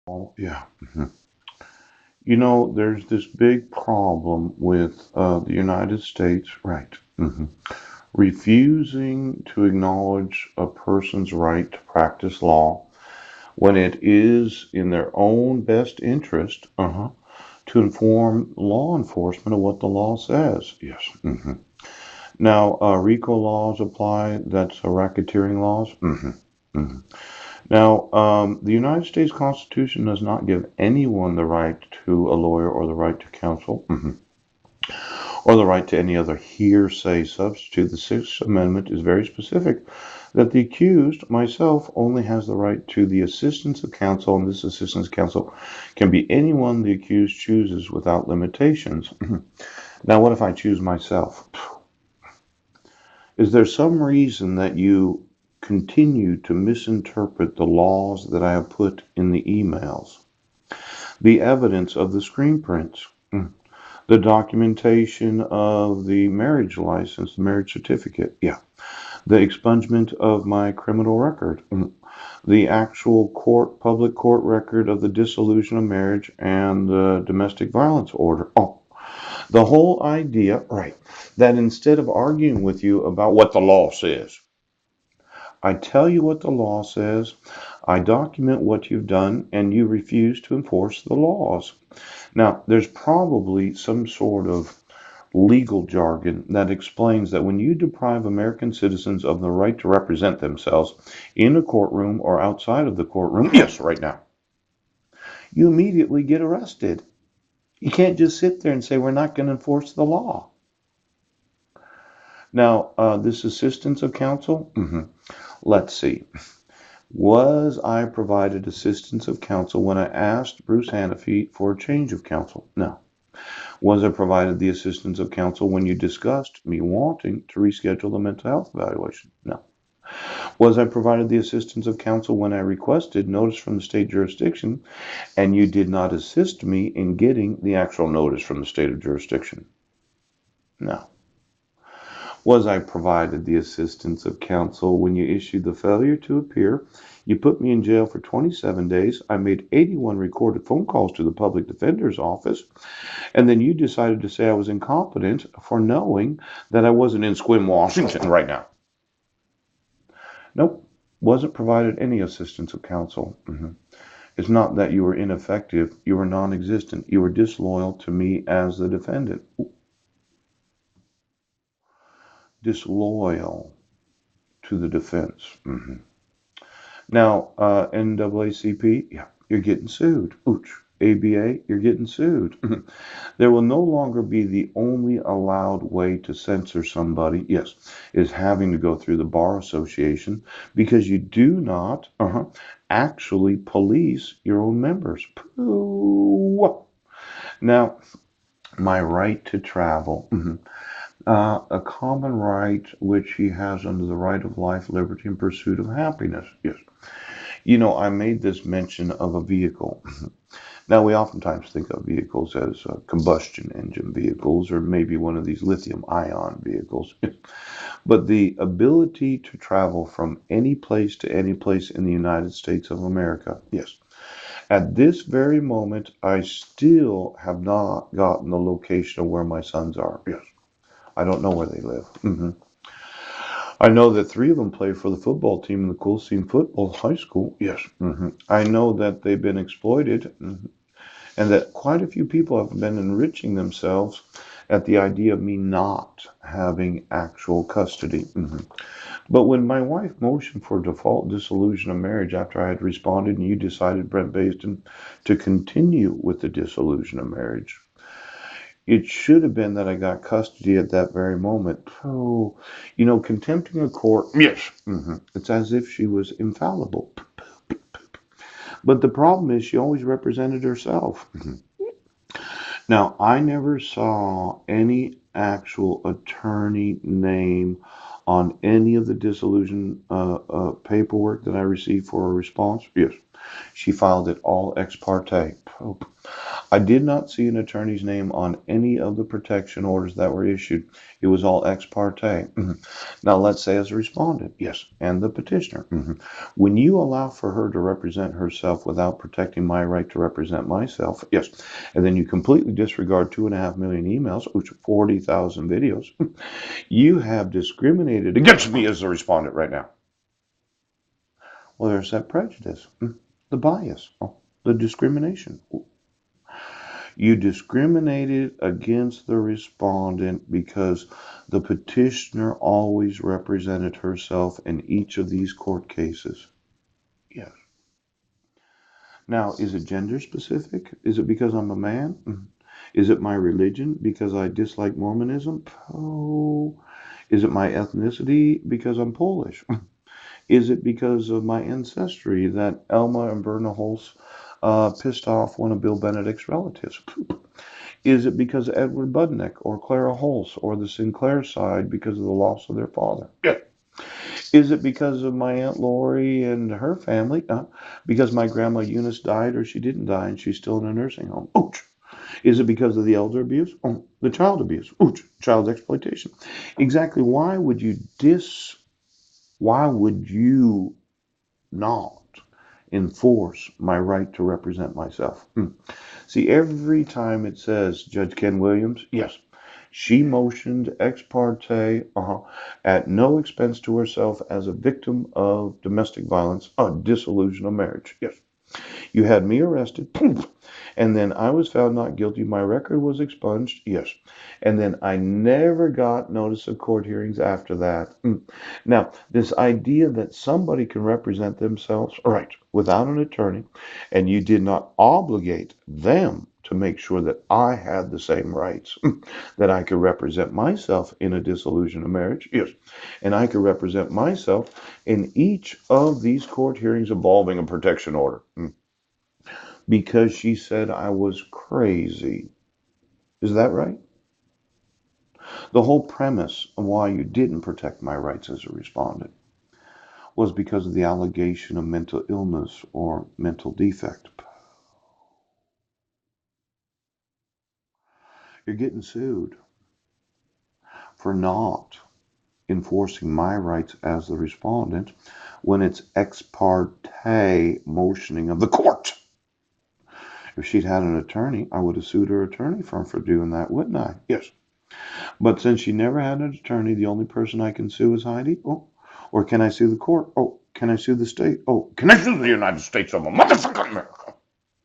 Oh, yeah. There's this big problem with the United States, right? Refusing to acknowledge a person's right to practice law when it is in their own best interest, to inform law enforcement of what the law says. Yes. Now, RICO laws apply. That's racketeering laws. Now, the United States Constitution does not give anyone the right to a lawyer or the right to counsel, or the right to any other hearsay substitute. The Sixth Amendment is very specific that the accused, myself, only has the right to the assistance of counsel, and this assistance of counsel can be anyone the accused chooses without limitations. Now, what if I choose myself? Is there some reason that you continue to misinterpret the laws that I have put in the emails? The evidence of the screen prints, the documentation of the marriage license, the marriage certificate, yeah, the expungement of my criminal record, the actual public court record of the dissolution of marriage and the domestic violence order. Oh, the whole idea, right, that instead of arguing with you about what the law says, I tell you what the law says, I document what you've done, and you refuse to enforce the laws. Now, there's probably some sort of legal jargon that explains that when you deprive American citizens of the right to represent themselves in a courtroom or outside of the courtroom, yes, right now, you immediately get arrested. You can't just sit there and say, we're not going to enforce the law. Now, this assistance of counsel, let's see. Was I provided assistance of counsel when I asked Bruce Hanafy for a change of counsel? No. Was I provided the assistance of counsel when you discussed me wanting to reschedule the mental health evaluation? No. Was I provided the assistance of counsel when I requested notice from the state jurisdiction and you did not assist me in getting the actual notice from the state of jurisdiction? No. Was I provided the assistance of counsel when you issued the failure to appear? You put me in jail for 27 days. I made 81 recorded phone calls to the public defender's office. And then you decided to say I was incompetent for knowing that I wasn't in Sequim, Washington right now. Nope. Wasn't provided any assistance of counsel. It's not that you were ineffective. You were non-existent. You were disloyal to me as the defendant. Disloyal to the defense. Now, NAACP, yeah, you're getting sued. Ooch. ABA, you're getting sued. There will no longer be the only allowed way to censor somebody, yes, is having to go through the Bar Association because you do not actually police your own members. Pooh. Now, my right to travel. A common right which he has under the right of life, liberty, and pursuit of happiness. Yes. I made this mention of a vehicle. Now, we oftentimes think of vehicles as combustion engine vehicles or maybe one of these lithium ion vehicles. But the ability to travel from any place to any place in the United States of America, yes. At this very moment, I still have not gotten the location of where my sons are. Yes. I don't know where they live. I know that three of them play for the football team in the Coolstein Football High School. Yes. I know that they've been exploited. And that quite a few people have been enriching themselves at the idea of me not having actual custody. But when my wife motioned for default dissolution of marriage after I had responded and you decided, Brent Baston, to continue with the dissolution of marriage, it should have been that I got custody at that very moment. So, contempting a court, yes, it's as if she was infallible. But the problem is she always represented herself. Now, I never saw any actual attorney name on any of the dissolution paperwork that I received for a response. Yes. She filed it all ex parte. Oh, I did not see an attorney's name on any of the protection orders that were issued. It was all ex parte. Now, let's say as a respondent, yes, and the petitioner. When you allow for her to represent herself without protecting my right to represent myself, yes, and then you completely disregard 2.5 million emails, which are 40,000 videos, you have discriminated against me as a respondent right now. Well, there's that prejudice, the bias, the discrimination. You discriminated against the respondent because the petitioner always represented herself in each of these court cases. Yes. Now, is it gender specific? Is it because I'm a man? Is it my religion because I dislike Mormonism? Oh. Is it my ethnicity because I'm Polish? Is it because of my ancestry that Elma and Berna Holtz pissed off one of Bill Benedict's relatives? Is it because of Edward Budnick or Clara Holtz or the Sinclair side because of the loss of their father? Yeah. Is it because of my Aunt Lori and her family? Because my grandma Eunice died or she didn't die and she's still in a nursing home? Ouch. Is it because of the elder abuse? Oh, the child abuse. Ouch. Child exploitation. Exactly. Why would you not enforce my right to represent myself? See, every time it says Judge Ken Williams, yes, she motioned ex parte at no expense to herself as a victim of domestic violence, a dissolution of marriage. Yes. You had me arrested, poof, and then I was found not guilty. My record was expunged, yes. And then I never got notice of court hearings after that. Now, this idea that somebody can represent themselves, right, without an attorney, and you did not obligate them to make sure that I had the same rights, that I could represent myself in a dissolution of marriage, yes, and I could represent myself in each of these court hearings involving a protection order. Because she said I was crazy. Is that right? The whole premise of why you didn't protect my rights as a respondent was because of the allegation of mental illness or mental defect. You're getting sued for not enforcing my rights as the respondent when it's ex parte motioning of the court. If she'd had an attorney, I would have sued her attorney firm for doing that, wouldn't I? Yes. But since she never had an attorney, the only person I can sue is Heidi. Oh, or can I sue the court? Oh, can I sue the state? Oh, can I sue the United States of America?